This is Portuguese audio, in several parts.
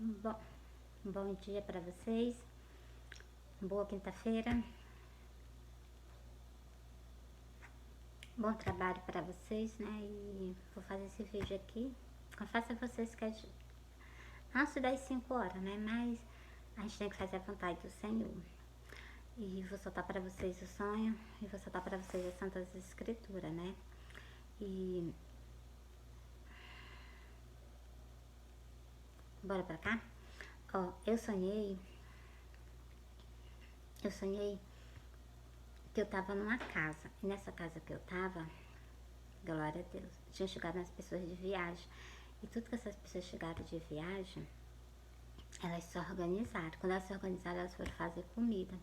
Bom, bom dia para vocês, boa quinta-feira, bom trabalho para vocês, né? E vou fazer esse vídeo aqui. Confesso a vocês que é antes das 5 horas, né? Mas a gente tem que fazer a vontade do Senhor. E vou soltar para vocês o sonho e vou soltar para vocês as Santas Escrituras, né? E bora pra cá? Ó, eu sonhei que eu tava numa casa. E nessa casa que eu tava, glória a Deus, tinha chegado as pessoas de viagem. E tudo que essas pessoas chegaram de viagem, elas se organizaram. Quando elas se organizaram, elas foram fazer comida.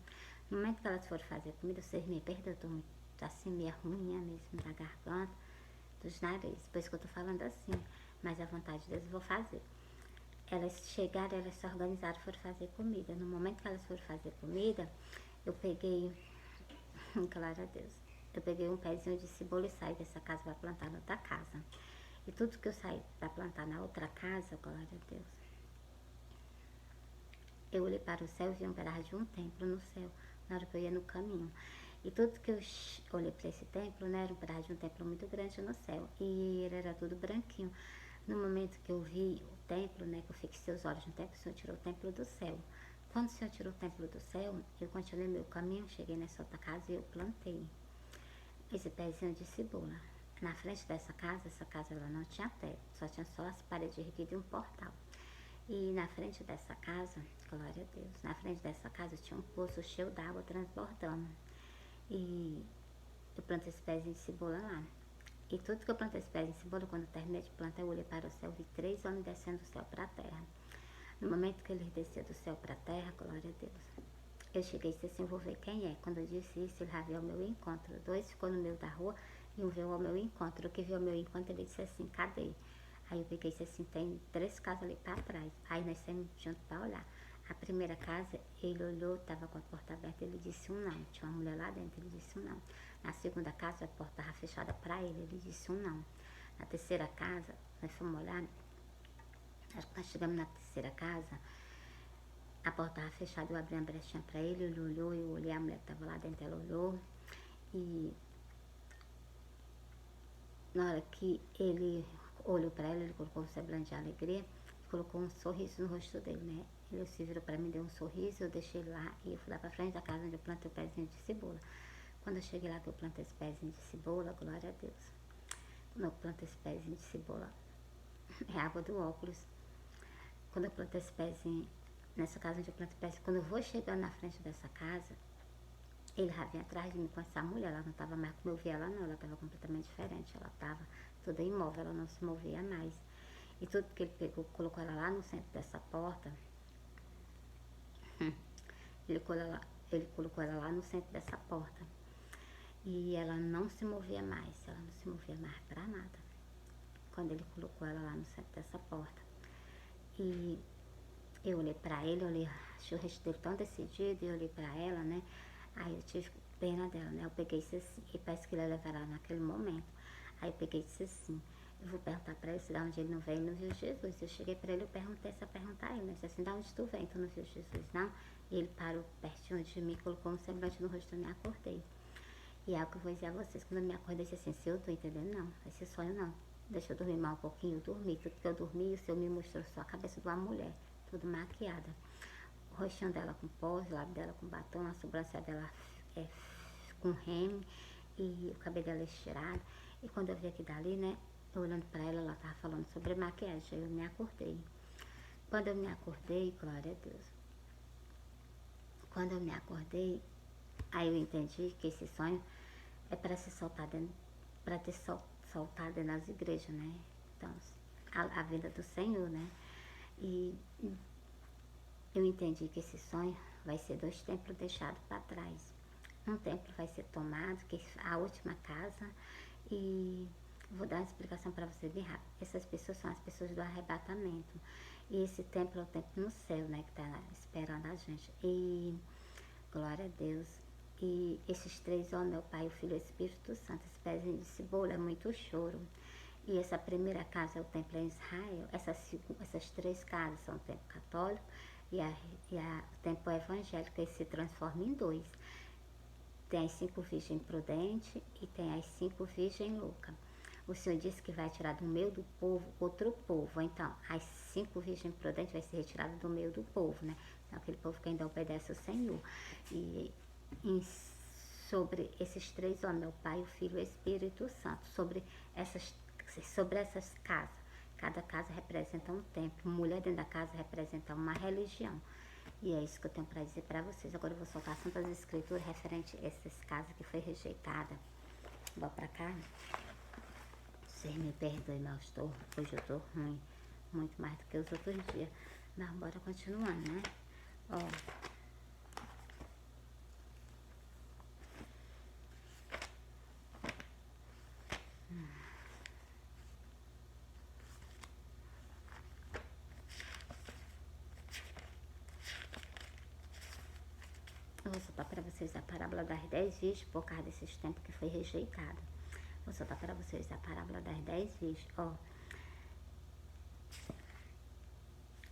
No momento que elas foram fazer comida, vocês me perdoam, eu tô muito assim, meio ruim mesmo da garganta, dos narizes. Por isso que eu tô falando assim. Mas a vontade de Deus eu vou fazer. Elas chegaram, elas se organizaram, foram fazer comida. No momento que elas foram fazer comida, eu peguei, glória a Deus, eu peguei um pezinho de cebola e saí dessa casa para plantar na outra casa. E tudo que eu saí para plantar na outra casa, glória a Deus, eu olhei para o céu e vi um pedaço de um templo no céu, na hora que eu ia no caminho. E tudo que eu olhei para esse templo, né, era um pedaço de um templo muito grande no céu. E ele era tudo branquinho. No momento que eu vi o templo, né, que eu fixei os olhos no templo, o Senhor tirou o templo do céu. Quando o Senhor tirou o templo do céu, eu continuei meu caminho, cheguei nessa outra casa e eu plantei esse pezinho de cebola. Na frente dessa casa, essa casa ela não tinha teto, só tinha só as paredes erguidas e um portal. E na frente dessa casa, glória a Deus, na frente dessa casa tinha um poço cheio d'água transbordando. E eu plantei esse pezinho de cebola lá. E tudo que eu plantei esse pezinho de cebola, quando eu terminei de plantar, eu olhei para o céu, vi 3 homens descendo do céu para a terra. No momento que eles desceram do céu para a terra, glória a Deus, eu cheguei e disse assim, vou ver quem é. Quando eu disse isso, ele já veio ao meu encontro. 2 ficou no meio da rua e um veio ao meu encontro. O que veio ao meu encontro, ele disse assim, cadê? Aí eu peguei e disse assim, tem 3 casas ali para trás. Aí nós saímos junto para olhar. A primeira casa, ele olhou, estava com a porta aberta, ele disse um não. Tinha uma mulher lá dentro, ele disse um não. Na segunda casa, a porta estava fechada para ele disse um não. Na terceira casa, nós fomos olhar, acho que nós chegamos na terceira casa, a porta estava fechada, eu abri uma brechinha para ele olhou, eu olhei, a mulher que estava lá dentro, ela olhou. E na hora que ele olhou para ela, ele colocou um semblante de alegria, colocou um sorriso no rosto dele, né? Ele se virou para mim, deu um sorriso, eu deixei ele lá e eu fui lá para frente da casa onde eu plantei o pezinho de cebola. Quando eu cheguei lá que eu plantei esse pezinho de cebola, glória a Deus. Quando eu plantei esse pezinho de cebola, é água do óculos. Quando eu plantei esse pezinho, nessa casa onde eu plantei o pezinho, quando eu vou chegando na frente dessa casa, ele já vinha atrás de mim com essa mulher, ela não estava mais como eu vi ela não, ela estava completamente diferente, ela estava toda imóvel, ela não se movia mais. E tudo que ele pegou, colocou ela lá no centro dessa porta, ele colocou ela lá no centro dessa porta. E ela não se movia mais, ela não se movia mais pra nada. Quando ele colocou ela lá no centro dessa porta. E eu olhei pra ele, achei o rosto dele tão decidido, e eu olhei pra ela, né? Aí eu tive pena dela, né? Eu peguei e disse assim, e parece que ele ia levar ela naquele momento. Aí eu peguei e disse assim, eu vou perguntar pra ele se da onde ele não veio, não viu Jesus. Eu cheguei pra ele, eu perguntei essa pergunta a ele, né? Eu disse assim, da onde tu vem, tu não viu Jesus, não? E ele parou pertinho de mim, colocou um semblante no rosto, eu me acordei. E é o que eu vou dizer a vocês, quando eu me acordei, eu disse assim, se eu tô entendendo, não, esse sonho não. Deixa eu dormir mais um pouquinho, eu dormi. Tudo que eu dormi, o Senhor me mostrou só a cabeça de uma mulher, tudo maquiada. O rostinho dela com pós, o lábio dela com batom, a sobrancelha dela com reme e o cabelo dela estirado. E quando eu vi aqui dali, né, eu olhando pra ela, ela tava falando sobre maquiagem, aí eu me acordei. Quando eu me acordei, glória a Deus, quando eu me acordei, aí eu entendi que esse sonho é para se soltar dentro, para ter soltado dentro das igrejas, né? Então, a vida do Senhor, né? E eu entendi que esse sonho vai ser 2 templos deixados para trás. Um templo vai ser tomado, que é a última casa, e vou dar uma explicação para você bem rápido. Essas pessoas são as pessoas do arrebatamento. E esse templo é o templo no céu, né? Que está esperando a gente. E glória a Deus. E esses 3 homens, meu Pai, o Filho e o Espírito Santo, esse pezinho de cebola é muito choro. E essa primeira casa é o templo em Israel. Essas três casas são o templo católico e o templo evangélico, que se transforma em dois. Tem as 5 virgens prudentes e tem as 5 virgens loucas. O Senhor disse que vai tirar do meio do povo outro povo. Então, as 5 virgens prudentes vai ser retiradas do meio do povo, né? Aquele povo que ainda obedece ao Senhor. E sobre esses 3 homens, o Pai, o Filho e o Espírito Santo, sobre essas casas. Cada casa representa um templo. Mulher dentro da casa representa uma religião. E é isso que eu tenho para dizer para vocês. Agora eu vou soltar Santas Escrituras referente a essas casas que foi rejeitada. Vou para cá. Vocês me perdoem, mas hoje eu estou ruim. Muito mais do que os outros dias. Mas bora continuando, né? Ó. Eu vou soltar para vocês a parábola das 10 virgens por causa desses tempos que foi rejeitada. Vou soltar para vocês a parábola das 10 virgens. Ó.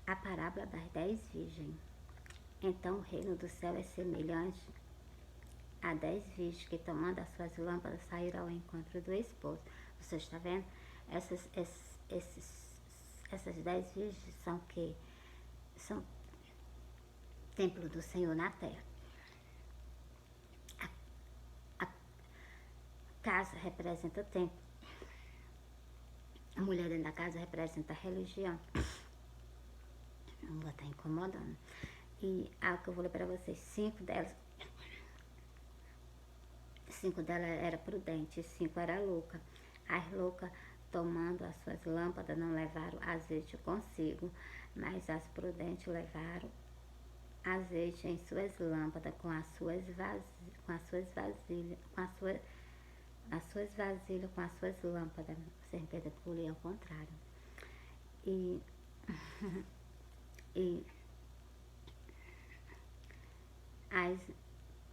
A parábola das 10 virgens. Então o reino do céu é semelhante a 10 virgens que, tomando as suas lâmpadas, saíram ao encontro do esposo. Você está vendo? Essas 10 virgens são que? São templo do Senhor na terra. A casa representa templo. A mulher dentro da casa representa a religião. Não vou estar incomodando. E algo que eu vou ler para vocês, 5 delas era prudente, 5 era louca. As loucas, tomando as suas lâmpadas, não levaram azeite consigo, mas as prudentes levaram azeite em suas lâmpadas com as suas vasilhas, com as suas lâmpadas. Vocês me perdoem porque eu li ao contrário. E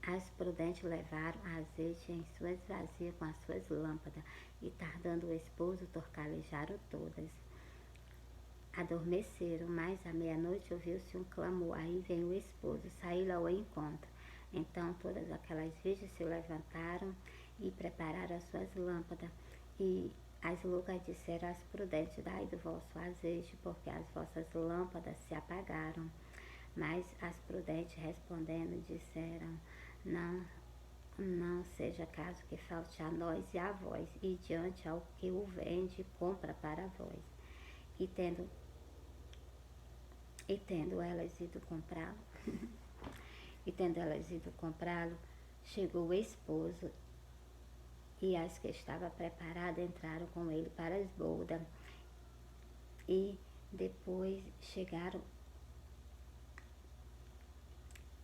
as prudentes levaram azeite em suas vasilhas com as suas lâmpadas, e tardando o esposo, torcalejaram todas. Adormeceram, mas à meia-noite ouviu-se um clamor. Aí veio o esposo, saíram ao encontro. Então todas aquelas virgens se levantaram e prepararam as suas lâmpadas. E as loucas disseram às prudentes: dai do vosso azeite, porque as vossas lâmpadas se apagaram. Mas as prudentes respondendo disseram: não seja caso que falte a nós e a vós, e diante ao que o vende, compra para vós. E tendo elas ido comprá-lo, chegou o esposo, e as que estavam preparadas entraram com ele para as bodas. E depois chegaram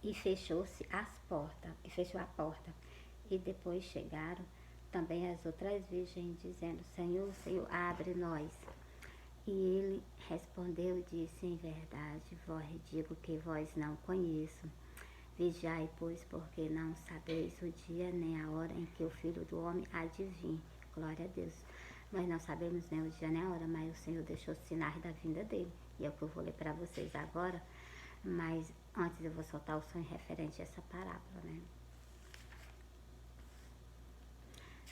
e fechou a porta. E depois chegaram também as outras virgens, dizendo: Senhor, Senhor, abre nós. E ele respondeu e disse: em verdade vos digo que vós não conheço. Vigiai, pois, porque não sabeis o dia nem a hora em que o Filho do Homem há de vir. Glória a Deus. Nós não sabemos nem o dia nem a hora, mas o Senhor deixou sinais da vinda dele. E é o que eu vou ler para vocês agora. Mas antes eu vou soltar o sonho referente a essa parábola, né?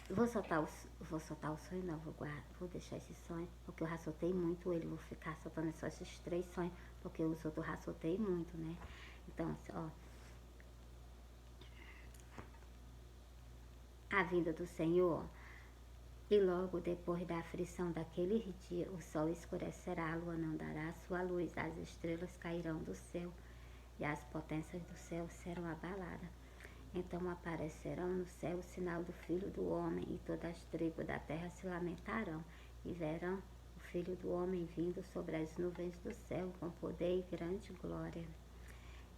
Vou soltar o sonho, não, vou deixar esse sonho, porque eu já soltei muito ele, vou ficar soltando só esses 3 sonhos, porque os outros eu já soltei muito, né? Então, ó. A vinda do Senhor, e logo depois da aflição daquele dia, o sol escurecerá, a lua não dará sua luz, as estrelas cairão do céu, e as potências do céu serão abaladas. Então aparecerão no céu o sinal do Filho do Homem, e todas as tribos da terra se lamentarão, e verão o Filho do Homem vindo sobre as nuvens do céu, com poder e grande glória.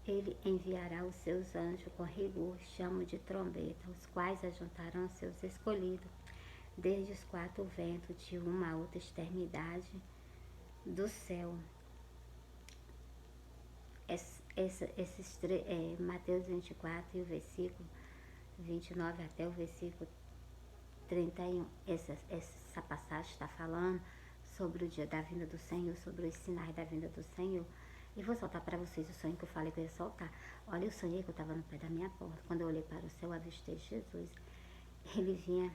Ele enviará os seus anjos com rigor, chamo de trombeta, os quais ajuntarão seus escolhidos, desde os 4 ventos, de uma a outra extremidade do céu. Mateus 24 e o versículo 29 até o versículo 31. Essa passagem está falando sobre o dia da vinda do Senhor, sobre os sinais da vinda do Senhor. E vou soltar para vocês o sonho que eu falei que eu ia soltar. Olha, eu sonhei que eu estava no pé da minha porta. Quando eu olhei para o céu, avistei Jesus. Ele vinha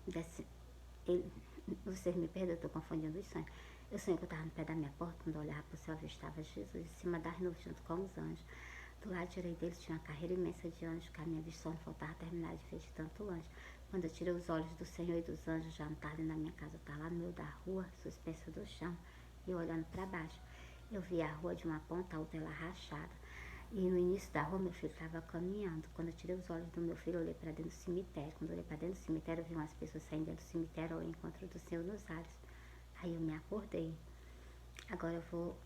desse... Vocês me perdoem, eu estou confundindo os sonhos. Eu sonhei que eu estava no pé da minha porta. Quando eu olhava para o céu, avistava Jesus em cima das nuvens, junto com os anjos. Do lado direito dele tinha uma carreira imensa de anjos, que a minha vista só não faltava terminar de ver de tanto anjo. Quando eu tirei os olhos do Senhor e dos anjos, já não estava ali na minha casa, eu estava lá no meio da rua, suspensa do chão, e olhando para baixo. Eu vi a rua de uma ponta a outra, ela rachada. E no início da rua, meu filho estava caminhando. Quando eu tirei os olhos do meu filho, eu olhei para dentro do cemitério. Quando eu olhei para dentro do cemitério, eu vi umas pessoas saindo dentro do cemitério ao encontro do Senhor nos ares. Aí eu me acordei. Agora eu vou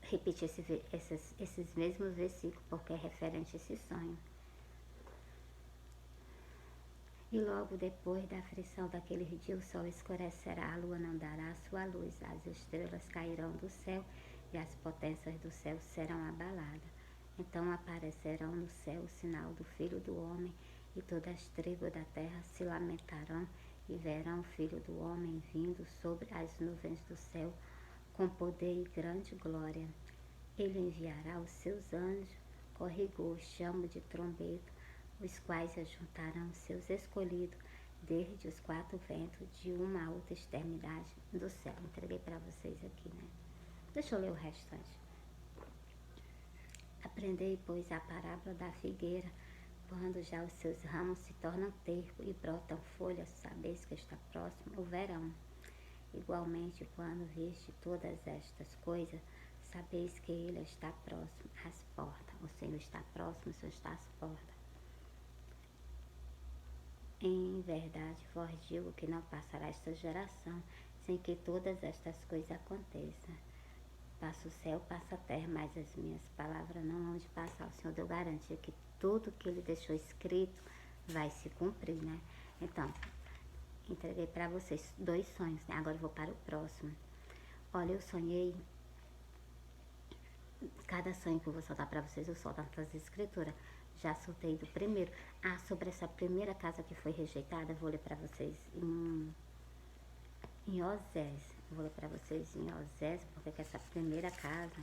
repetir esses mesmos versículos, porque é referente a esse sonho. E logo depois da aflição daquele dia, o sol escurecerá, a lua não dará sua luz, as estrelas cairão do céu e as potências do céu serão abaladas. Então aparecerão no céu o sinal do Filho do Homem, e todas as tribos da terra se lamentarão e verão o Filho do Homem vindo sobre as nuvens do céu com poder e grande glória. Ele enviará os seus anjos com rigor, chamo de trombeta, os quais ajuntarão seus escolhidos desde os quatro ventos de uma a outra extremidade do céu. Entreguei para vocês aqui, né? Deixa eu ler o restante. Aprendei, pois, a parábola da figueira. Quando já os seus ramos se tornam tercos e brotam folhas, sabeis que está próximo o verão. Igualmente, quando viste todas estas coisas, sabeis que ele está próximo às portas. O Senhor está próximo, o Senhor está às portas. Em verdade, vos digo que não passará esta geração sem que todas estas coisas aconteçam. Passa o céu, passa a terra, mas as minhas palavras não hão de passar. O Senhor deu garantia que tudo que ele deixou escrito vai se cumprir, né? Então, entreguei para vocês 2 sonhos, né? Agora eu vou para o próximo. Olha, eu sonhei... Cada sonho que eu vou soltar para vocês, eu solto nas escrituras. Já soltei do primeiro. Sobre essa primeira casa que foi rejeitada, eu vou ler para vocês em Osés. Vou ler para vocês em Osés, porque essa primeira casa,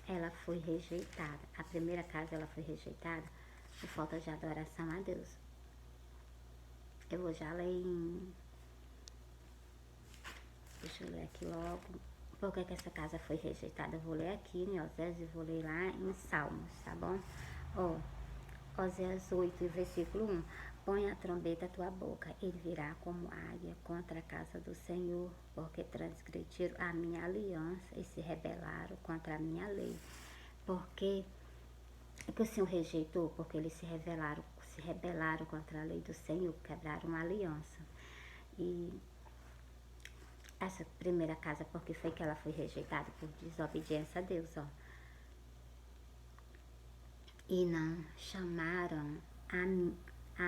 ela foi rejeitada. A primeira casa, ela foi rejeitada por falta de adoração a Deus. Eu vou já ler em... Deixa eu ler aqui logo. Por que essa casa foi rejeitada? Eu vou ler aqui em Osés e vou ler lá em Salmos, tá bom? Osés 8, versículo 1. Põe a trombeta à tua boca, ele virá como águia contra a casa do Senhor, porque transgrediram a minha aliança e se rebelaram contra a minha lei. Porque o Senhor rejeitou? Porque eles se rebelaram contra a lei do Senhor, quebraram a aliança. E essa primeira casa, porque foi que ela foi rejeitada? Por desobediência a Deus, ó. E não chamaram a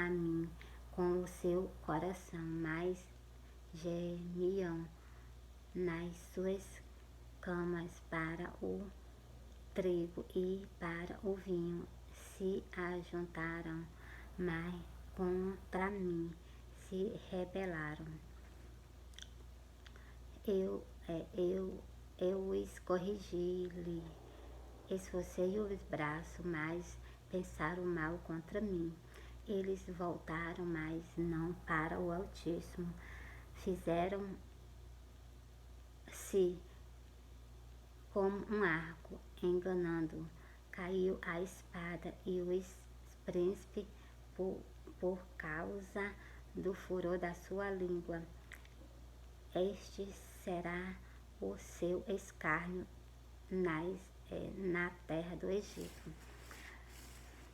mim com o seu coração, mas gemiam nas suas camas para o trigo e para o vinho. Se ajuntaram, mas contra mim se rebelaram. Eu os corrigi-lhe, esforcei os braços, mas pensaram mal contra mim. Eles voltaram, mas não para o Altíssimo. Fizeram-se como um arco, enganando. Caiu a espada e os príncipes por causa do furor da sua língua. Este será o seu escárnio na terra do Egito.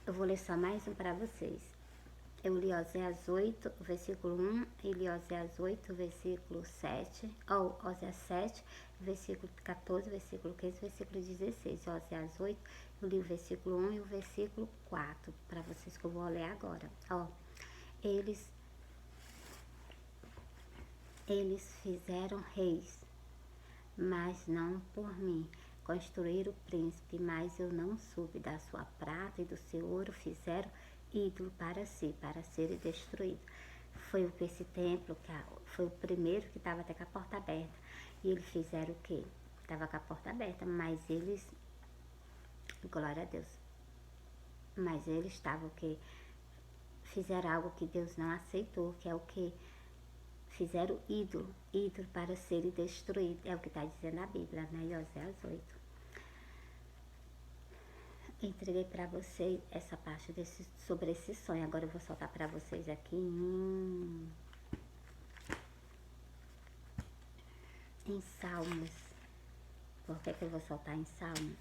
Eu vou ler só mais um para vocês. Eu li Osés 8, versículo 1, e li Osés 8, versículo 7, ou Osés 7, versículo 14, versículo 15, versículo 16. Osés 8, eu li o versículo 1 e o versículo 4, para vocês que eu vou ler agora. Eles fizeram reis, mas não por mim. Construíram príncipe, mas eu não soube. Da sua prata e do seu ouro fizeram ídolo para si, para ser destruído. Foi o que esse templo, foi o primeiro que estava até com a porta aberta. E eles fizeram o quê? Estava com a porta aberta, mas eles, glória a Deus, mas eles estavam o quê? Fizeram algo que Deus não aceitou, que é o que? Fizeram ídolo para ser destruído. É o que está dizendo a Bíblia, né? Em Oséias 8. Entreguei para vocês essa parte sobre esse sonho. Agora eu vou soltar para vocês aqui em Salmos. Por que eu vou soltar em Salmos?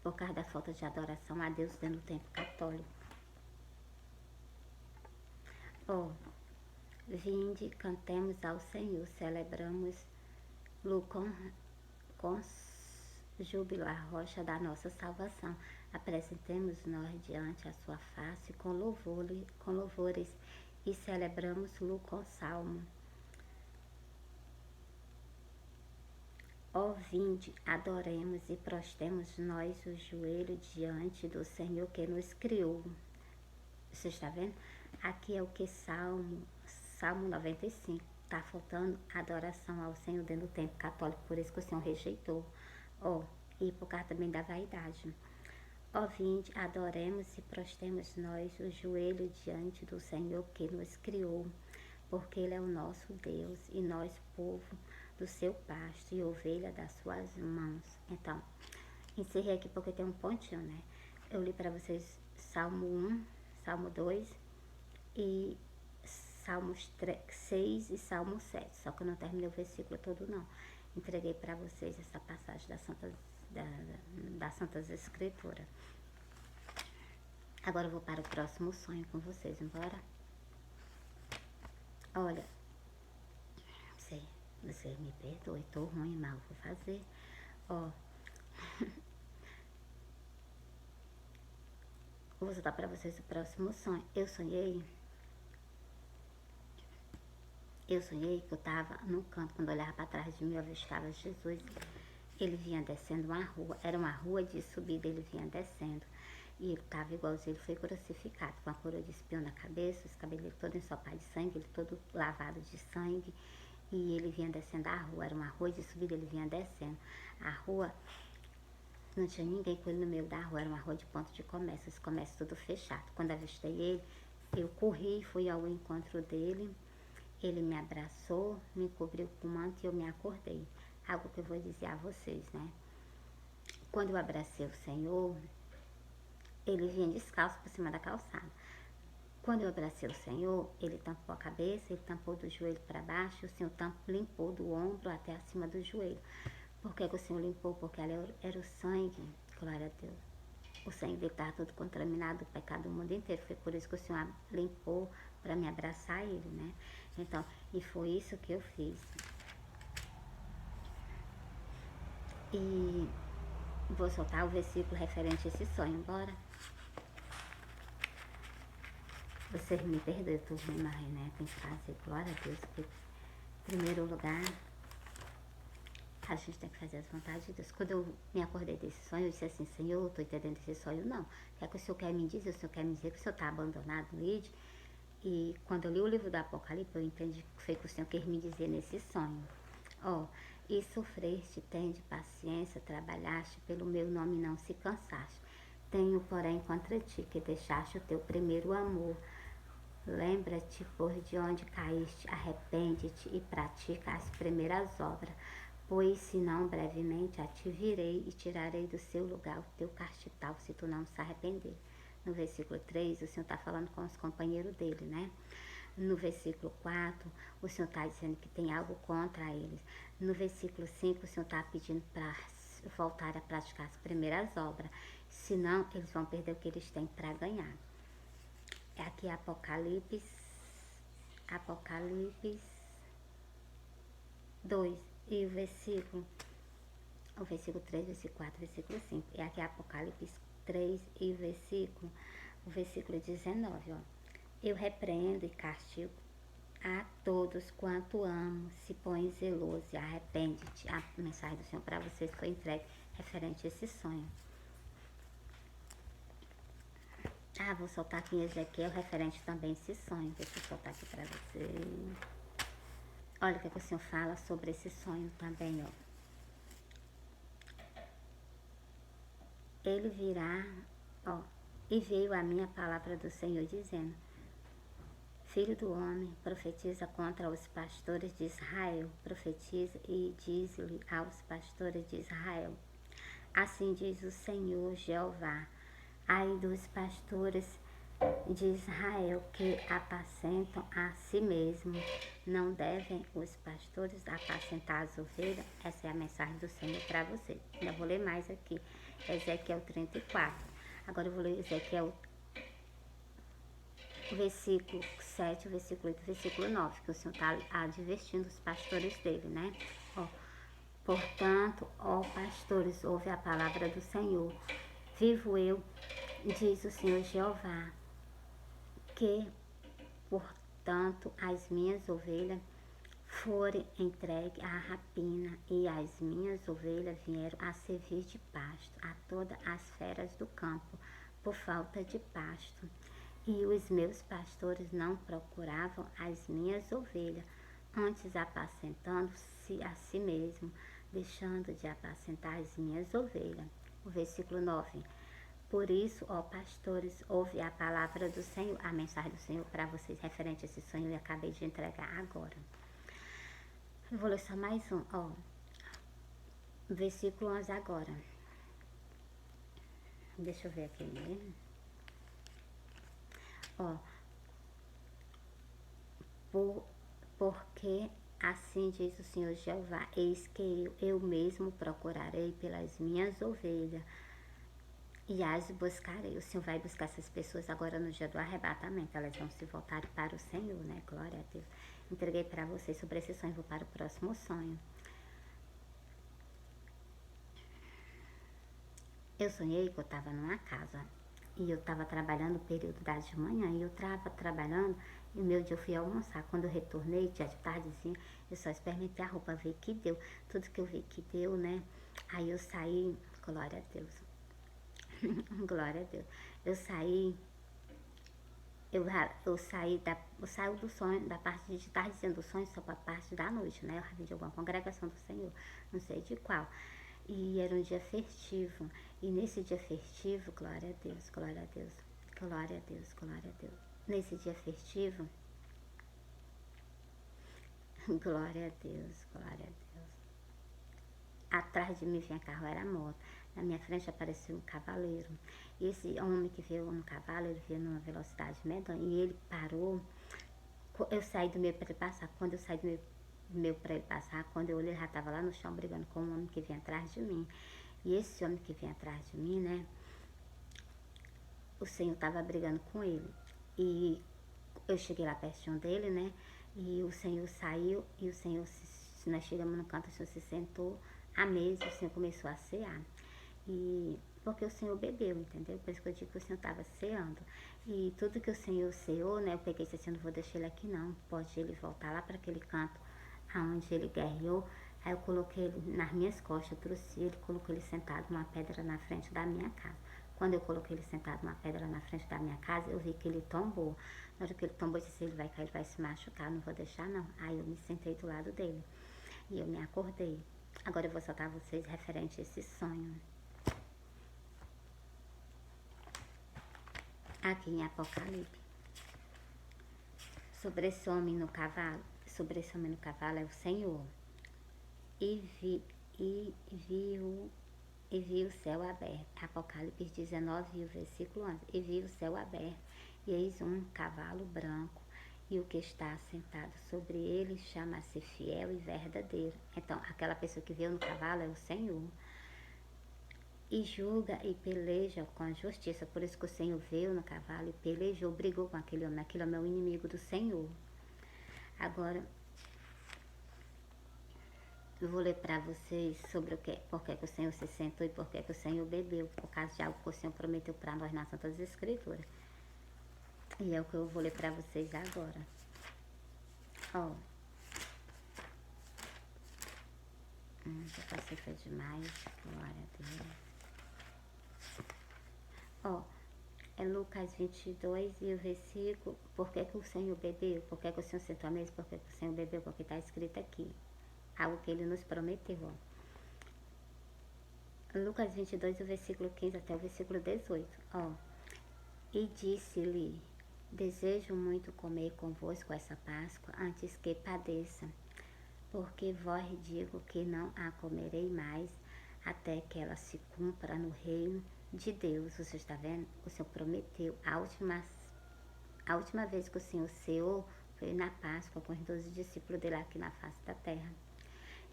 Por causa da falta de adoração a Deus dentro do tempo católico. Vinde, cantemos ao Senhor, celebramos-lo com júbilo, a rocha da nossa salvação. Apresentemos nós diante a sua face com louvores e celebramos-lo com salmo. Vinde, adoremos e prostemos nós o joelho diante do Senhor que nos criou. Você está vendo? Aqui é o que Salmo 95. Está faltando adoração ao Senhor dentro do tempo católico, por isso que o Senhor rejeitou. E por causa também da vaidade. Vinde, adoremos e prostemos nós o joelho diante do Senhor que nos criou, porque Ele é o nosso Deus e nós, povo do seu pasto e ovelha das suas mãos. Então, encerrei aqui porque tem um pontinho, né? Eu li para vocês Salmo 1, Salmo 2 e Salmos 6 e Salmo 7, só que eu não terminei o versículo todo não. Entreguei para vocês essa passagem das Santas Escrituras. Agora eu vou para o próximo sonho com vocês, embora? Olha, você me perdoe, tô ruim, mal vou fazer. Vou soltar para vocês o próximo sonho. Eu sonhei que eu estava no canto, quando eu olhava para trás de mim, eu avistava Jesus. Ele vinha descendo uma rua, era uma rua de subida, ele vinha descendo. E ele estava igualzinho, ele foi crucificado, com a coroa de espinho na cabeça, os cabelos todo ensopado de sangue, ele todo lavado de sangue. E ele vinha descendo a rua, era uma rua de subida, ele vinha descendo. A rua, não tinha ninguém com ele no meio da rua, era uma rua de ponto de comércio, os comércios tudo fechado. Quando avistei ele, eu corri, fui ao encontro dele, ele me abraçou, me cobriu com o manto e eu me acordei. Algo que eu vou dizer a vocês, né? Quando eu abracei o Senhor, ele vinha descalço por cima da calçada. Quando eu abracei o Senhor, ele tampou a cabeça, ele tampou do joelho para baixo, o Senhor limpou do ombro até acima do joelho. Por que o Senhor limpou? Porque era o sangue, glória a Deus. O sangue dele estava todo contaminado, o pecado do mundo inteiro. Foi por isso que o Senhor limpou para me abraçar ele, né? Então, e foi isso que eu fiz. E vou soltar o versículo referente a esse sonho, bora? Vocês me perdoem, eu tô ruim, mas, né? Tem que fazer, glória a Deus, porque, em primeiro lugar, a gente tem que fazer as vontades de Deus. Quando eu me acordei desse sonho, eu disse assim, Senhor, eu tô entendendo esse sonho, não. O que é que o Senhor quer me dizer? O Senhor quer me dizer que o Senhor tá abandonado no ID? E quando eu li o livro do Apocalipse, eu entendi que foi que o Senhor quis me dizer nesse sonho. E sofreste, tende paciência, trabalhaste, pelo meu nome não se cansaste. Tenho, porém, contra ti, que deixaste o teu primeiro amor. Lembra-te por de onde caíste, arrepende-te e pratica as primeiras obras, pois senão brevemente a te virei e tirarei do seu lugar o teu castigo, se tu não se arrepender. No versículo 3, o Senhor está falando com os companheiros dele, né? No versículo 4, o Senhor está dizendo que tem algo contra eles. No versículo 5, o Senhor está pedindo para voltar a praticar as primeiras obras, senão eles vão perder o que eles têm para ganhar. Aqui Apocalipse 2 e o versículo 3, versículo 4, versículo 5. E aqui Apocalipse 3 e o versículo 19, Eu repreendo e castigo a todos quanto amo, se põe zeloso e arrepende-te. A mensagem do Senhor para vocês foi entregue referente a esse sonho. Ah, vou soltar aqui em Ezequiel, referente também a esse sonho. Deixa eu soltar aqui pra você. Olha o que o Senhor fala sobre esse sonho também, ó. Ele virá, ó, e veio a minha palavra do Senhor dizendo: Filho do homem, profetiza contra os pastores de Israel, profetiza e diz-lhe aos pastores de Israel: Assim diz o Senhor Jeová, ai dos pastores de Israel que apacentam a si mesmos. Não devem os pastores apacentar as ovelhas? Essa é a mensagem do Senhor para você. Eu vou ler mais aqui. Ezequiel 34. Agora eu vou ler Ezequiel versículo 7, versículo 8, versículo 9, que o Senhor está advertindo os pastores dele, né? Ó, portanto, ó pastores, ouve a palavra do Senhor. Vivo eu, diz o Senhor Jeová, que, portanto, as minhas ovelhas forem entregues à rapina e as minhas ovelhas vieram a servir de pasto a todas as feras do campo, por falta de pasto. E os meus pastores não procuravam as minhas ovelhas, antes apacentando-se a si mesmo, deixando de apacentar as minhas ovelhas. O versículo 9. Por isso, ó pastores, ouve a palavra do Senhor, a mensagem do Senhor para vocês, referente a esse sonho, eu acabei de entregar agora. Eu vou ler só mais um, ó. Versículo 11 agora. Deixa eu ver aqui, né? Ó. Porque assim diz o Senhor Jeová, eis que eu mesmo procurarei pelas minhas ovelhas e as buscarei. O Senhor vai buscar essas pessoas agora no dia do arrebatamento. Elas vão se voltar para o Senhor, né? Glória a Deus. Entreguei para vocês sobre esse sonho. Vou para o próximo sonho. Eu sonhei que eu estava numa casa e eu estava trabalhando o período de manhã e eu estava trabalhando e o meu dia eu fui almoçar. Quando eu retornei, dia de tardezinha, eu só experimentei a roupa, ver que deu. Tudo que eu vi que deu, né? Aí eu saí, glória a Deus. Glória a Deus. Eu saí, eu saio do sonho, da parte de tarde dizendo do sonho, só para a parte da noite, né? Eu vim de alguma congregação do Senhor, não sei de qual. E era um dia festivo. E nesse dia festivo, glória a Deus, glória a Deus, glória a Deus, glória a Deus. Nesse dia festivo, glória a Deus, glória a Deus. Atrás de mim vinha carro, era moto. Na minha frente apareceu um cavaleiro. E esse homem que veio no cavalo, ele veio numa velocidade medonha. E ele parou. Eu saí do meio para ele passar. Quando eu saí do meu para ele passar, quando eu olhei, ele já estava lá no chão brigando com um homem que vinha atrás de mim. E esse homem que vinha atrás de mim, né? O Senhor estava brigando com ele. E eu cheguei lá pertinho dele, né? E o Senhor saiu e o Senhor, nós chegamos no canto, o Senhor se sentou à mesa, o Senhor começou a cear. E porque o Senhor bebeu, entendeu? Por isso que eu digo que o Senhor estava ceando. E tudo que o Senhor ceou, né? Eu peguei e disse assim, não vou deixar ele aqui não. Pode ele voltar lá para aquele canto aonde ele guerreou. Aí eu coloquei ele nas minhas costas, eu trouxe ele, coloquei ele sentado numa pedra na frente da minha casa. Quando eu coloquei ele sentado numa pedra na frente da minha casa, eu vi que ele tombou. Na hora que ele tombou, eu disse, ele vai cair, ele vai se machucar, não vou deixar não. Aí eu me sentei do lado dele e eu me acordei. Agora eu vou soltar vocês referente a esse sonho. Aqui em Apocalipse. Sobre esse homem no cavalo, é o Senhor. E vi o céu aberto. Apocalipse 19, o versículo 11. E vi o céu aberto, e eis um cavalo branco, e o que está sentado sobre ele chama-se Fiel e Verdadeiro. Então, aquela pessoa que veio no cavalo é o Senhor. E julga e peleja com a justiça. Por isso que o Senhor veio no cavalo e pelejou, brigou com aquele homem. Aquele homem é o inimigo do Senhor. Agora, eu vou ler para vocês sobre o que, por que o Senhor se sentou e por que o Senhor bebeu, por causa de algo que o Senhor prometeu para nós nas Santas Escrituras. E é o que eu vou ler para vocês agora. Ó. Já passei foi demais. Glória a Deus. Ó. é Lucas 22 e o versículo, por que que o Senhor bebeu? Por que que o Senhor sentou à mesa? Por que que o Senhor bebeu? Porque está escrito aqui, algo que ele nos prometeu, ó. Lucas 22, o versículo 15 até o versículo 18, ó. E disse-lhe, desejo muito comer convosco essa Páscoa antes que padeça, porque vós digo que não a comerei mais até que ela se cumpra no reino de Deus. Você está vendo? O Senhor prometeu. A última vez que o Senhor ceou foi na Páscoa com os 12 discípulos dele aqui na face da terra.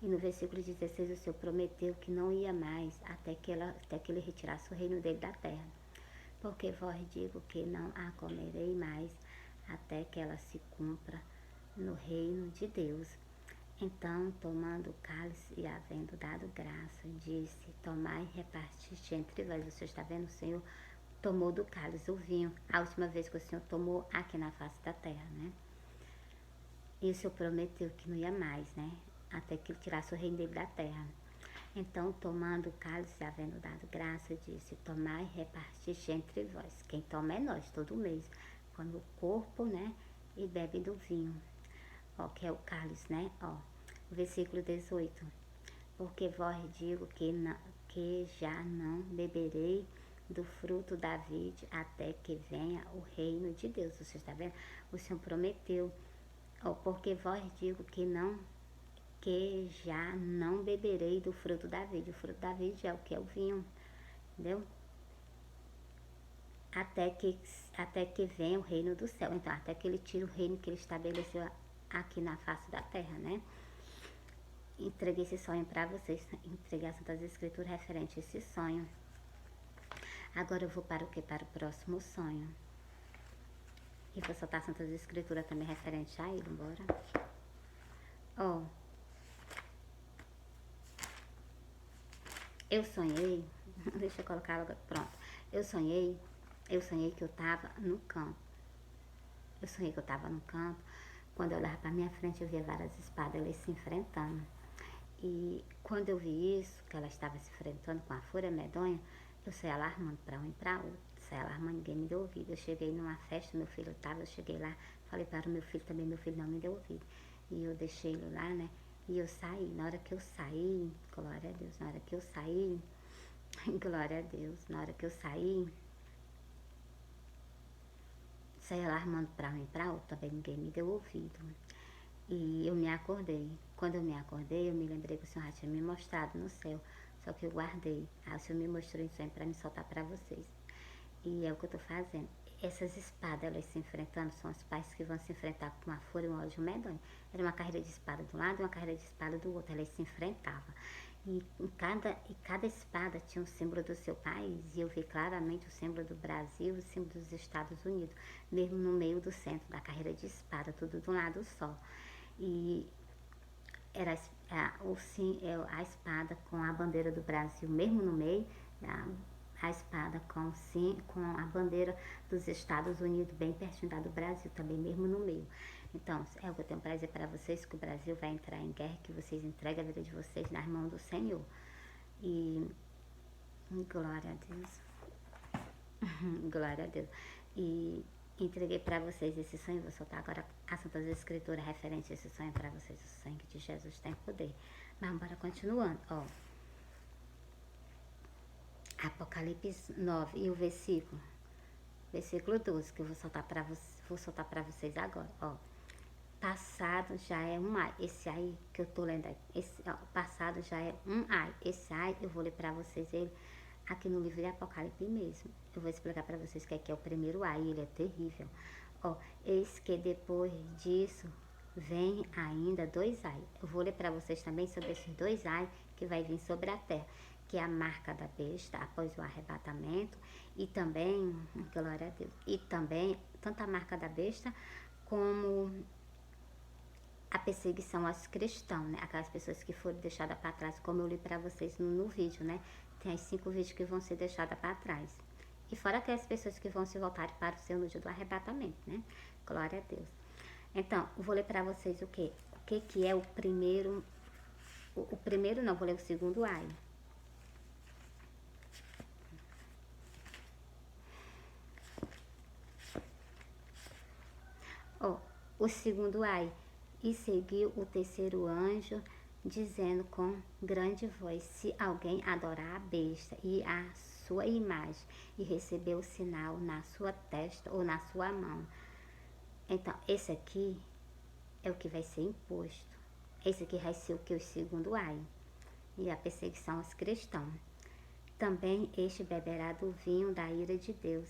E no versículo 16 o Senhor prometeu que não ia mais até que ele retirasse o reino dele da terra. Porque vós digo que não a comerei mais até que ela se cumpra no reino de Deus. Então, tomando o cálice e havendo dado graça, disse, tomai e repartiste entre vós. Você está vendo? O Senhor tomou do cálice o vinho, a última vez que o Senhor tomou aqui na face da terra, né? E o Senhor prometeu que não ia mais, né? Até que ele tirasse o reino dele da terra. Então, tomando o cálice e havendo dado graça, disse, tomai e repartiste entre vós. Quem toma é nós, todo mês, quando o corpo, né? E bebe do vinho, ó, que é o cálice, né? Ó, versículo 18. Porque vós digo que já não beberei do fruto da vide até que venha o reino de Deus. Você está vendo? O Senhor prometeu. Ó, porque vós digo que já não beberei do fruto da vide. O fruto da vide é o que? É o vinho. Entendeu? Até que venha o reino do céu. Então, até que ele tire o reino que ele estabeleceu aqui na face da terra, né? Entreguei esse sonho para vocês. Entreguei as Santas Escrituras referente a esse sonho. Agora eu vou para o que? Para o próximo sonho. E vou soltar as Santas Escrituras também referente a ele, bora? Ó. Eu sonhei. Deixa eu colocar logo. Pronto. Eu sonhei que eu tava no campo. Eu sonhei que eu tava no campo. Quando eu olhava pra minha frente, eu via várias espadas, elas se enfrentando. E quando eu vi isso, que ela estava se enfrentando com a fúria medonha, eu saí alarmando para um e para outro. Saí alarmando, ninguém me deu ouvido. Eu cheguei numa festa, meu filho estava, eu cheguei lá, falei para o meu filho também, meu filho não me deu ouvido. E eu deixei ele lá, né? E eu saí. Na hora que eu saí, glória a Deus, na hora que eu saí, glória a Deus, na hora que eu saí alarmando para um e para outro, também ninguém me deu ouvido. E eu me acordei. Quando eu me acordei, eu me lembrei que o Senhor já tinha me mostrado no céu. Só que eu guardei. Aí o Senhor me mostrou isso aí para me soltar para vocês. E é o que eu tô fazendo. Essas espadas, elas se enfrentando, são as pais que vão se enfrentar com uma fúria e um ódio medonho. Era uma carreira de espada de um lado e uma carreira de espada do outro. Elas se enfrentavam. E cada espada tinha um símbolo do seu país. E eu vi claramente o símbolo do Brasil e o símbolo dos Estados Unidos. Mesmo no meio do centro da carreira de espada, tudo de um lado só. E era a espada com a bandeira do Brasil, mesmo no meio, a espada com a bandeira dos Estados Unidos, bem pertinho da do Brasil, também mesmo no meio. Então, é o que eu tenho para dizer para vocês, que o Brasil vai entrar em guerra, que vocês entreguem a vida de vocês nas mãos do Senhor. E glória a Deus. Glória a Deus. E entreguei para vocês esse sonho, vou soltar agora as Santas Escrituras referente a esse sonho para vocês. O sangue de Jesus tem poder. Mas bora continuando, ó. Apocalipse 9 e o versículo 12, que eu vou soltar para vocês agora, ó. Passado já é um ai. Esse ai que eu tô lendo aí, passado já é um ai. Esse ai eu vou ler para vocês ele aqui no livro de Apocalipse mesmo. Eu vou explicar para vocês que aqui é o primeiro ai, ele é terrível. Ó, eis que depois disso vem ainda 2 ai. Eu vou ler para vocês também sobre esses 2 ai que vai vir sobre a terra, que é a marca da besta após o arrebatamento e também, glória a Deus, e também tanto a marca da besta como a perseguição aos cristãos, né? Aquelas pessoas que foram deixadas para trás, como eu li para vocês no vídeo, né? Tem as 5 vídeos que vão ser deixadas para trás. E fora aquelas pessoas que vão se voltar para o Senhor no dia do arrebatamento, né? Glória a Deus. Então, eu vou ler para vocês o quê? O que é o primeiro... O primeiro não, vou ler o segundo ai. o segundo ai. E seguiu o terceiro anjo, dizendo com grande voz: se alguém adorar a besta e a sua imagem e receber o sinal na sua testa ou na sua mão. Então, esse aqui é o que vai ser imposto. Esse aqui vai ser o que? O segundo ai. E a perseguição aos cristãos. Também este beberá do vinho da ira de Deus,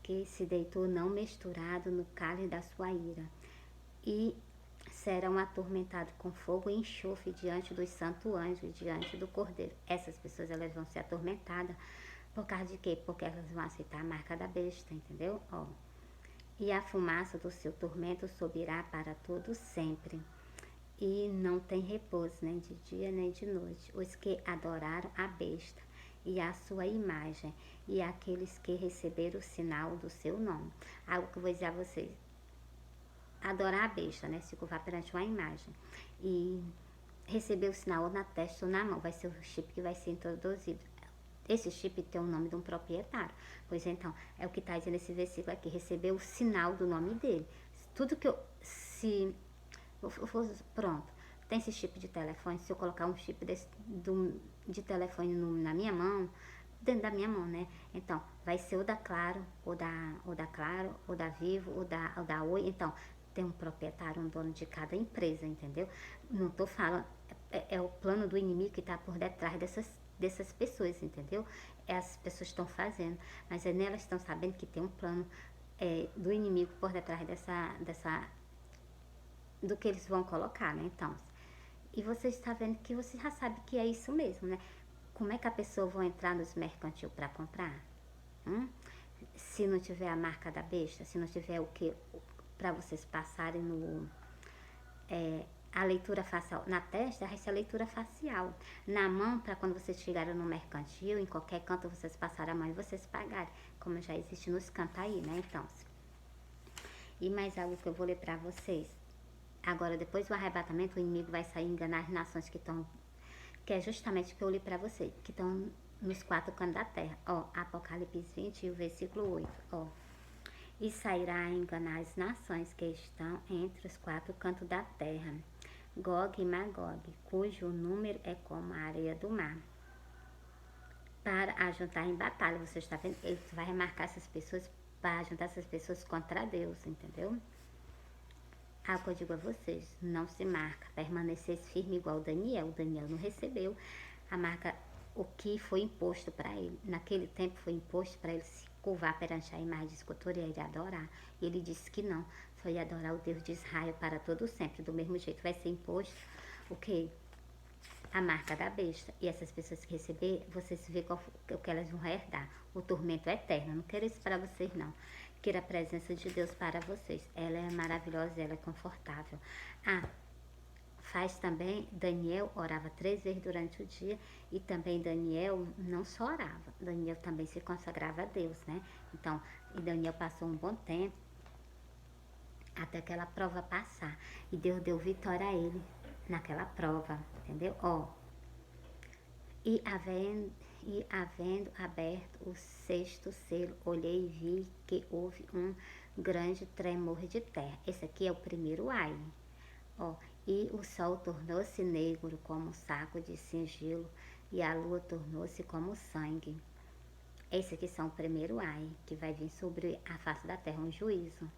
que se deitou não misturado no cálice da sua ira. E serão atormentados com fogo e enxofre diante dos santos anjos, diante do Cordeiro. Essas pessoas, elas vão ser atormentadas por causa de quê? Porque elas vão aceitar a marca da besta, entendeu? Ó. E a fumaça do seu tormento subirá para todo sempre. E não tem repouso, nem de dia nem de noite. Os que adoraram a besta e a sua imagem, e aqueles que receberam o sinal do seu nome. Algo que eu vou dizer a vocês. Adorar a besta, né? Se curvar perante uma imagem. E receber o sinal ou na testa ou na mão. Vai ser o chip que vai ser introduzido. Esse chip tem o nome de um proprietário. Pois então, é o que está dizendo nesse versículo aqui. Receber o sinal do nome dele. Tudo que eu... Pronto. Tem esse chip de telefone. Se eu colocar um chip de telefone na minha mão, dentro da minha mão, né? Então, vai ser o da Claro, ou da Claro, ou da Vivo, ou da Oi. Então, tem um proprietário, um dono de cada empresa, entendeu? Não tô falando... É o plano do inimigo que está por detrás dessas pessoas, entendeu? As pessoas estão fazendo, mas elas estão sabendo que tem um plano do inimigo por detrás do que eles vão colocar, né? Então, e você está vendo que você já sabe que é isso mesmo, né? Como é que a pessoa vai entrar nos mercantil para comprar? Se não tiver a marca da besta, se não tiver o que para vocês passarem a leitura facial. Na testa, vai ser a leitura facial. Na mão, para quando vocês chegarem no mercantil, em qualquer canto, vocês passarem a mão e vocês pagarem, como já existe nos cantos aí, né? Então, e mais algo que eu vou ler para vocês. Agora, depois do arrebatamento, o inimigo vai sair e enganar as nações que é justamente o que eu li para vocês, que estão nos 4 cantos da terra. Ó, Apocalipse 20, o versículo 8, ó. E sairá a enganar as nações que estão entre os 4 cantos da terra, Gog e Magog, cujo número é como a areia do mar, para ajuntar em batalha. Você está vendo? Ele vai remarcar essas pessoas para ajuntar essas pessoas contra Deus, entendeu? Ah, o que eu digo a vocês, não se marca, permanecer firme igual Daniel. Daniel não recebeu a marca, o que foi imposto para ele. Naquele tempo foi imposto para ele se curvar perante a imagem de escultura e ele adorar. E ele disse que não, foi adorar o Deus de Israel para todo sempre. Do mesmo jeito vai ser imposto o que? A marca da besta. E essas pessoas que receber, vocês vê o que elas vão herdar. O tormento eterno. Eu não quero isso para vocês, não. Quero a presença de Deus para vocês. Ela é maravilhosa, ela é confortável. Faz também, Daniel orava 3 vezes durante o dia. E também Daniel não só orava. Daniel também se consagrava a Deus, né? Então, e Daniel passou um bom tempo até aquela prova passar. E Deus deu vitória a ele naquela prova, entendeu? Ó. E havendo aberto o 6º selo, olhei e vi que houve um grande tremor de terra. Esse aqui é o primeiro ai. Ó, e o sol tornou-se negro como um saco de sigilo, e a lua tornou-se como sangue. Esse aqui são o primeiro ai, que vai vir sobre a face da terra, um juízo.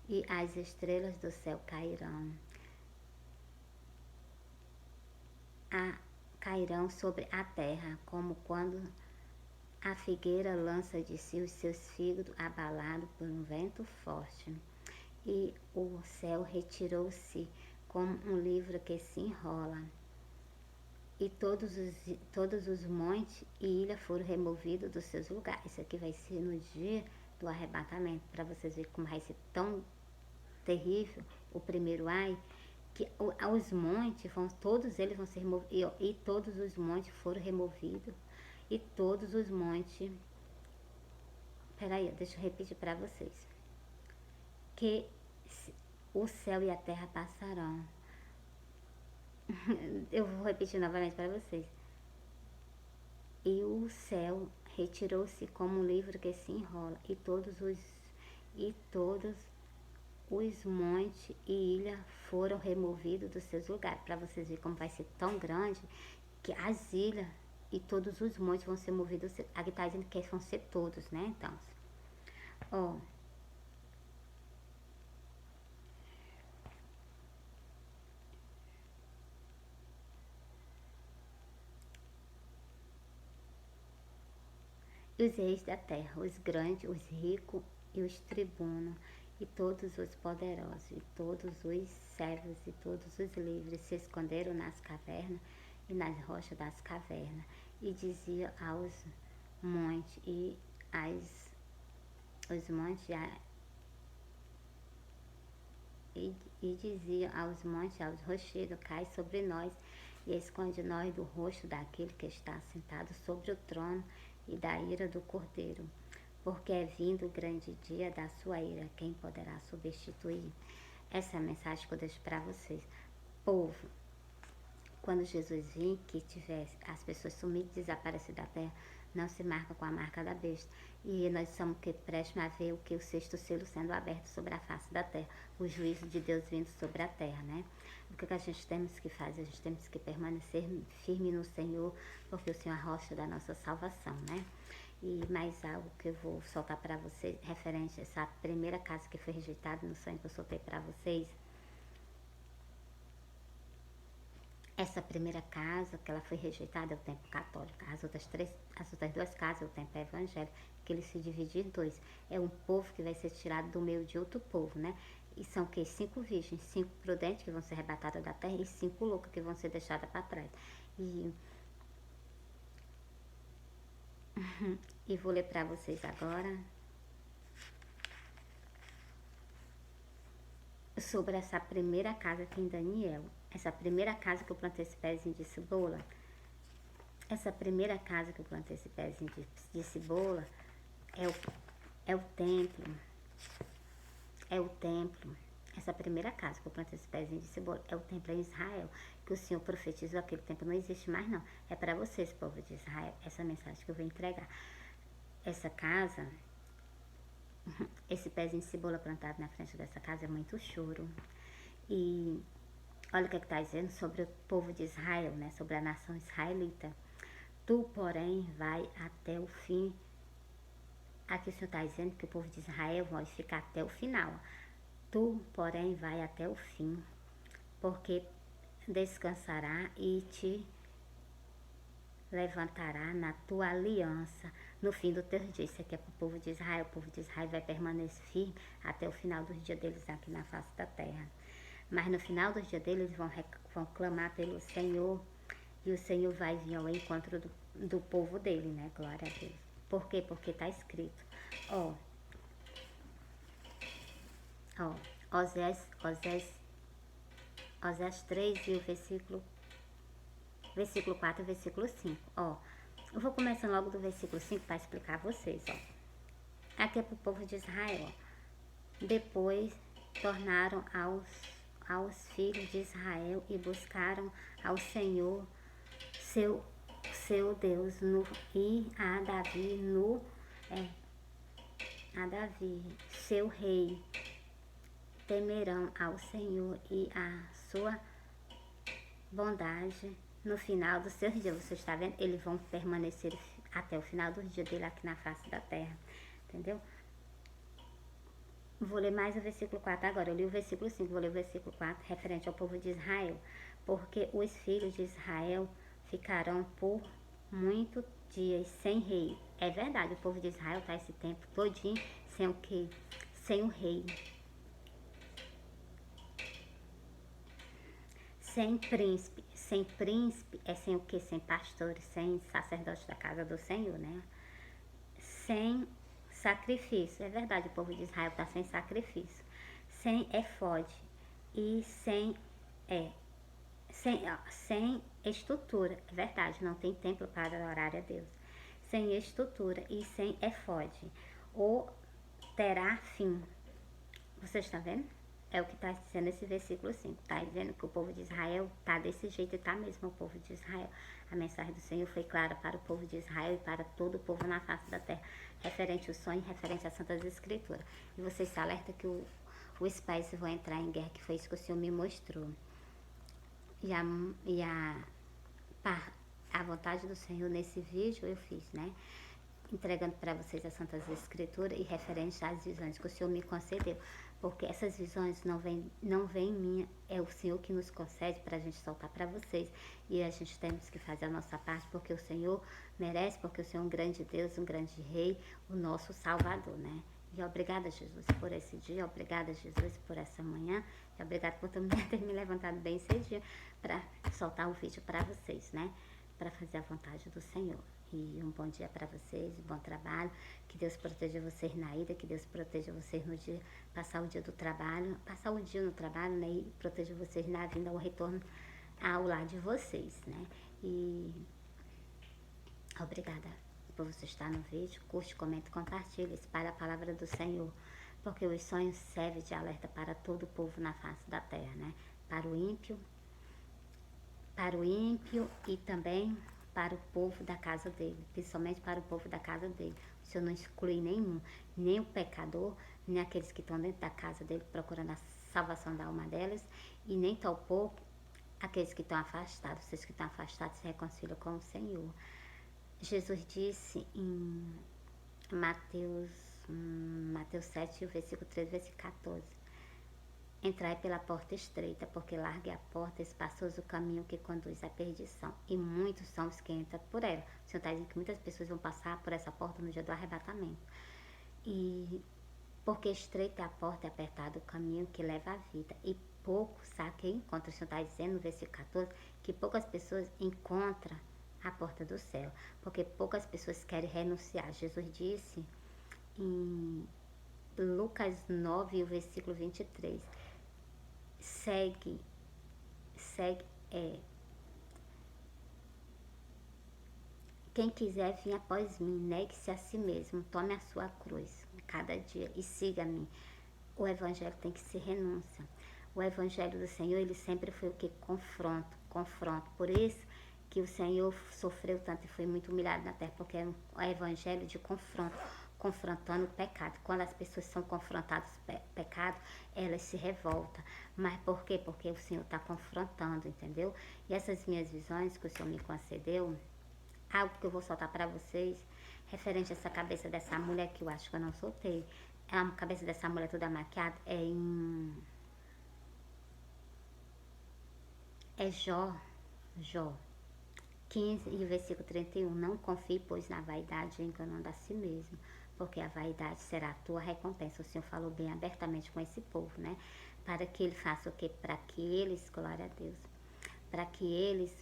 E as estrelas do céu cairão. Cairão sobre a terra, como quando a figueira lança de si os seus figos abalado por um vento forte. E o céu retirou-se como um livro que se enrola. E todos os montes e ilhas foram removidos dos seus lugares. Isso aqui vai ser no dia do arrebatamento, para vocês verem como vai ser tão terrível o primeiro ai, que os montes, todos eles vão ser removidos, e todos os montes foram removidos, e todos os montes, peraí, deixa eu repetir para vocês, que o céu e a terra passarão. Eu vou repetir novamente para vocês. E o céu retirou-se como um livro que se enrola, e todos os montes e ilhas foram removidos dos seus lugares. Para vocês verem como vai ser tão grande que as ilhas e todos os montes vão ser movidos. Aqui está dizendo que vão ser todos, né? Então, ó. Os reis da terra, os grandes, os ricos e os tribunos, e todos os poderosos, e todos os servos, e todos os livres se esconderam nas cavernas e nas rochas das cavernas, e dizia aos montes os montes e dizia aos montes, aos rochedos, cai sobre nós e esconde nós do rosto daquele que está sentado sobre o trono e da ira do Cordeiro, porque é vindo o grande dia da sua ira, quem poderá substituir? Essa é a mensagem que eu deixo para vocês. Povo, quando Jesus vir, que tivesse as pessoas sumidas e desaparecidas da terra, não se marca com a marca da besta. E nós somos que prestes a ver o que o sexto selo sendo aberto sobre a face da terra, o juízo de Deus vindo sobre a terra, né? O que a gente temos que fazer? A gente temos que permanecer firme no Senhor, porque o Senhor é a rocha da nossa salvação, né? E mais algo que eu vou soltar para vocês, referente a essa primeira casa que foi rejeitada no sonho que eu soltei para vocês. Essa primeira casa que ela foi rejeitada é o templo católico. As outras duas casas é o templo evangélico, que ele se divide em dois. É um povo que vai ser tirado do meio de outro povo, né? E são que 5 virgens, 5 prudentes que vão ser arrebatadas da terra e 5 loucas que vão ser deixadas para trás. E vou ler para vocês agora sobre essa primeira casa aqui em Daniel. Essa primeira casa que eu plantei esse pezinho de cebola. Essa primeira casa que eu plantei esse pezinho de cebola é o templo. É o templo. Essa primeira casa que eu plantei esse pezinho de cebola é o templo em Israel, que o Senhor profetizou. Aquele templo não existe mais não. É para vocês, povo de Israel, essa mensagem que eu vou entregar. Essa casa, esse pezinho de cebola plantado na frente dessa casa é muito choro. E olha o que está dizendo sobre o povo de Israel, né? Sobre a nação israelita. Tu, porém, vai até o fim. Aqui o Senhor está dizendo que o povo de Israel vai ficar até o final. Tu, porém, vai até o fim, porque descansará e te levantará na tua aliança no fim do teu dia. Isso aqui é para o povo de Israel. O povo de Israel vai permanecer firme até o final dos dias deles aqui na face da terra. Mas no final dos dias deles vão clamar pelo Senhor, e o Senhor vai vir ao encontro do povo dele, né? Glória a Deus. Por quê? Porque está escrito. Oséias 3 e o versículo 4 e versículo 5. Eu vou começar logo do versículo 5 para explicar a vocês, Aqui é para o povo de Israel, Depois tornaram aos filhos de Israel e buscaram ao Senhor, seu Deus, e a Davi, seu rei. Temerão ao Senhor e a sua bondade no final dos seus dias. Você está vendo? Eles vão permanecer até o final dos dias dele aqui na face da terra. Entendeu? Vou ler mais o versículo 4 agora. Eu li o versículo 5, vou ler o versículo 4, referente ao povo de Israel. Porque os filhos de Israel ficarão por muitos dias sem rei. É verdade, o povo de Israel está esse tempo todinho sem o quê? Sem o rei. Sem príncipe. Sem príncipe é sem o quê? Sem pastores, sem sacerdote da casa do Senhor, né? Sem sacrifício. É verdade, o povo de Israel está sem sacrifício. Sem efode e sem estrutura. É verdade, não tem templo para adorar a Deus. Sem estrutura e sem efode. Ou terá fim. Você está vendo? É o que está dizendo esse versículo 5. Está dizendo que o povo de Israel está desse jeito e está mesmo o povo de Israel. A mensagem do Senhor foi clara para o povo de Israel e para todo o povo na face da terra, referente ao sonho, referente às Santas Escrituras. E você se alerta que o os países vão entrar em guerra, que foi isso que o Senhor me mostrou. E a vontade do Senhor nesse vídeo eu fiz, né? Entregando para vocês as Santas Escrituras e referente às visões que o Senhor me concedeu. Porque essas visões não vem minha, é o Senhor que nos concede para a gente soltar para vocês. E a gente temos que fazer a nossa parte, porque o Senhor merece, porque o Senhor é um grande Deus, um grande Rei, o nosso Salvador, né? E obrigada, Jesus, por esse dia, obrigada, Jesus, por essa manhã, e obrigada por também ter me levantado bem cedinho para soltar o vídeo para vocês, né? Para fazer a vontade do Senhor. E um bom dia para vocês, um bom trabalho, que Deus proteja vocês na ida, que Deus proteja vocês no dia, passar o dia no trabalho, né? E proteja vocês na vinda ao retorno ao lar de vocês, né? E obrigada por você estar no vídeo, curte, comente, compartilhe, espalhe a palavra do Senhor, porque os sonhos servem de alerta para todo o povo na face da terra, né? Para o ímpio e também para o povo da casa dele, principalmente para o povo da casa dele. O Senhor não exclui nenhum, nem o pecador, nem aqueles que estão dentro da casa dele procurando a salvação da alma delas, e nem tampouco aqueles que estão afastados. Vocês que estão afastados se reconciliam com o Senhor. Jesus disse em Mateus 7, versículo 13, versículo 14. Entrai pela porta estreita, porque larga é a porta, espaçoso o caminho que conduz à perdição, e muitos são os que entram por ela. O Senhor está dizendo que muitas pessoas vão passar por essa porta no dia do arrebatamento. E porque estreita é a porta e apertado o caminho que leva à vida, e poucos há quem encontra. O Senhor está dizendo no versículo 14 que poucas pessoas encontram a porta do céu, porque poucas pessoas querem renunciar. Jesus disse em Lucas 9, o versículo 23, quem quiser vir após mim, negue-se a si mesmo, tome a sua cruz cada dia e siga-me. O evangelho tem que ser renúncia. O evangelho do Senhor, ele sempre foi o que? Confronto. Por isso que o Senhor sofreu tanto e foi muito humilhado na terra, porque é um evangelho de confronto, confrontando o pecado. Quando as pessoas são confrontadas com o pecado, elas se revoltam. Mas por quê? Porque o Senhor está confrontando, entendeu? E essas minhas visões que o Senhor me concedeu, algo que eu vou soltar para vocês, referente a essa cabeça dessa mulher que eu acho que eu não soltei. A cabeça dessa mulher toda maquiada é Jó 15 e versículo 31. Não confie, pois, na vaidade, enganando a si mesmo, porque a vaidade será a tua recompensa. O Senhor falou bem abertamente com esse povo, né? Para que ele faça o quê? Para que eles, glória a Deus, para que eles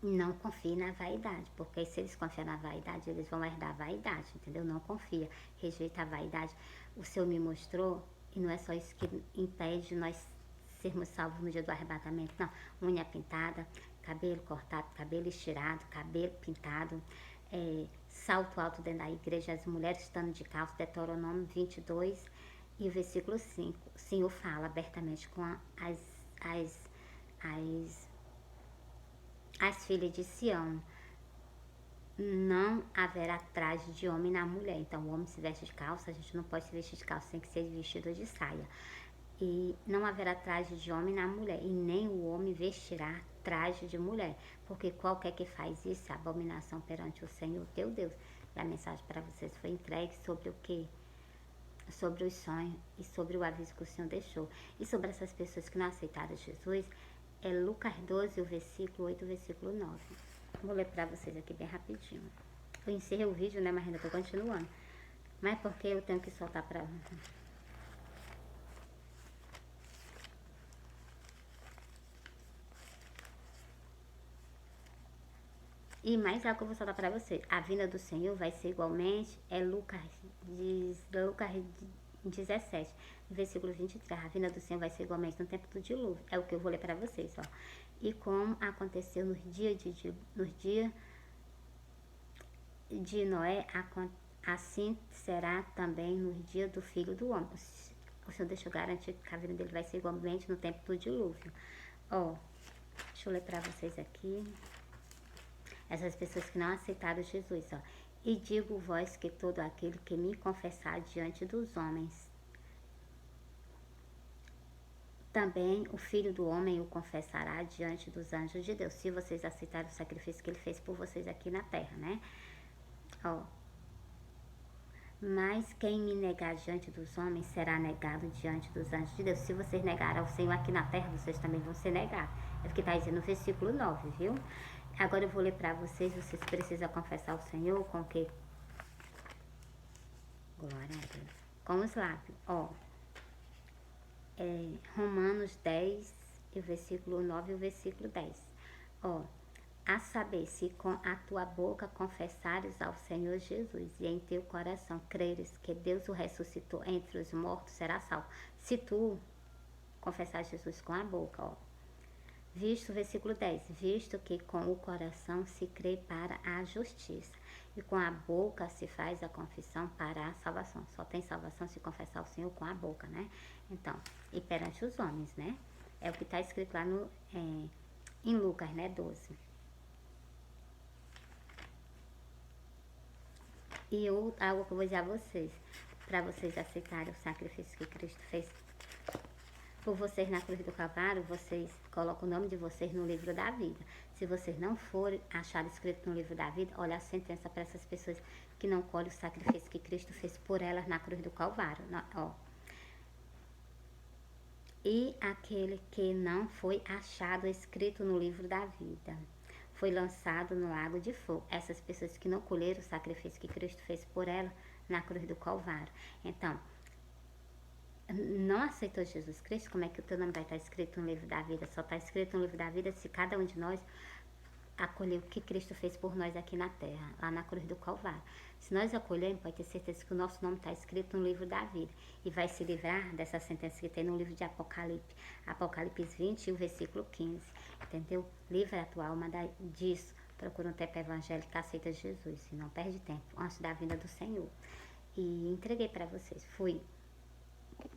não confiem na vaidade, porque se eles confiam na vaidade, eles vão herdar a vaidade, entendeu? Não confia, rejeita a vaidade. O Senhor me mostrou, e não é só isso que impede nós sermos salvos no dia do arrebatamento, não. Unha pintada, cabelo cortado, cabelo estirado, cabelo pintado, salto alto dentro da igreja, as mulheres estando de calça, Deuteronômio 22 e o versículo 5. O Senhor fala abertamente com as filhas de Sião. Não haverá traje de homem na mulher. Então, o homem se veste de calça, a gente não pode se vestir de calça, tem que ser vestido de saia. E não haverá traje de homem na mulher, e nem o homem vestirá traje de mulher, porque qualquer que faz isso é abominação perante o Senhor teu Deus. E a mensagem para vocês foi entregue sobre o quê? Sobre os sonhos e sobre o aviso que o Senhor deixou. E sobre essas pessoas que não aceitaram Jesus, é Lucas 12, o versículo 8, o versículo 9. Vou ler para vocês aqui bem rapidinho. Eu encerrei o vídeo, né, mas ainda tô continuando. Mas porque eu tenho que soltar para... E mais algo que eu vou soltar para vocês. A vinda do Senhor vai ser igualmente, Lucas 17, versículo 23. A vinda do Senhor vai ser igualmente no tempo do dilúvio. É o que eu vou ler para vocês, ó. E como aconteceu nos dias de Noé, assim será também nos dias do Filho do Homem. O Senhor deixou garantir que a vinda dele vai ser igualmente no tempo do dilúvio. Ó, deixa eu ler para vocês aqui. Essas pessoas que não aceitaram Jesus, ó. E digo vós que todo aquele que me confessar diante dos homens, Também o Filho do Homem o confessará diante dos anjos de Deus, se vocês aceitarem o sacrifício que ele fez por vocês aqui na terra, né? Ó, mas quem me negar diante dos homens será negado diante dos anjos de Deus. Se vocês negarem ao Senhor aqui na terra, vocês também vão ser negados. É o que está dizendo no versículo 9, viu? Agora eu vou ler para vocês. Vocês precisam confessar ao Senhor com o quê? Glória a Deus. Com os lábios. Ó, Romanos 10, e o versículo 9 e o versículo 10. Ó, a saber, se com a tua boca confessares ao Senhor Jesus e em teu coração creres que Deus o ressuscitou entre os mortos, será salvo. Se tu confessar Jesus com a boca, ó. Visto, versículo 10, visto que com o coração se crê para a justiça e com a boca se faz a confissão para a salvação. Só tem salvação se confessar o Senhor com a boca, né? Então, e perante os homens, né? É o que está escrito lá no, em Lucas, né, 12. E algo que eu vou dizer a vocês, para vocês aceitarem o sacrifício que Cristo fez por vocês na cruz do Calvário, vocês colocam o nome de vocês no livro da vida. Se vocês não forem achados escrito no livro da vida, olha a sentença para essas pessoas que não colhem o sacrifício que Cristo fez por elas na cruz do Calvário. Ó. E aquele que não foi achado escrito no livro da vida foi lançado no lago de fogo. Essas pessoas que não colheram o sacrifício que Cristo fez por ela na cruz do Calvário. Então, não aceitou Jesus Cristo, como é que o teu nome vai estar escrito no livro da vida? Só está escrito no livro da vida se cada um de nós acolher o que Cristo fez por nós aqui na terra, lá na cruz do Calvário. Se nós acolhermos, pode ter certeza que o nosso nome está escrito no livro da vida e vai se livrar dessa sentença que tem no livro de Apocalipse, Apocalipse 20, o versículo 15, entendeu? Livra a tua alma disso. Procura um tempo evangélico que aceita Jesus e não perde tempo antes da vinda do Senhor. E entreguei para vocês. Fui.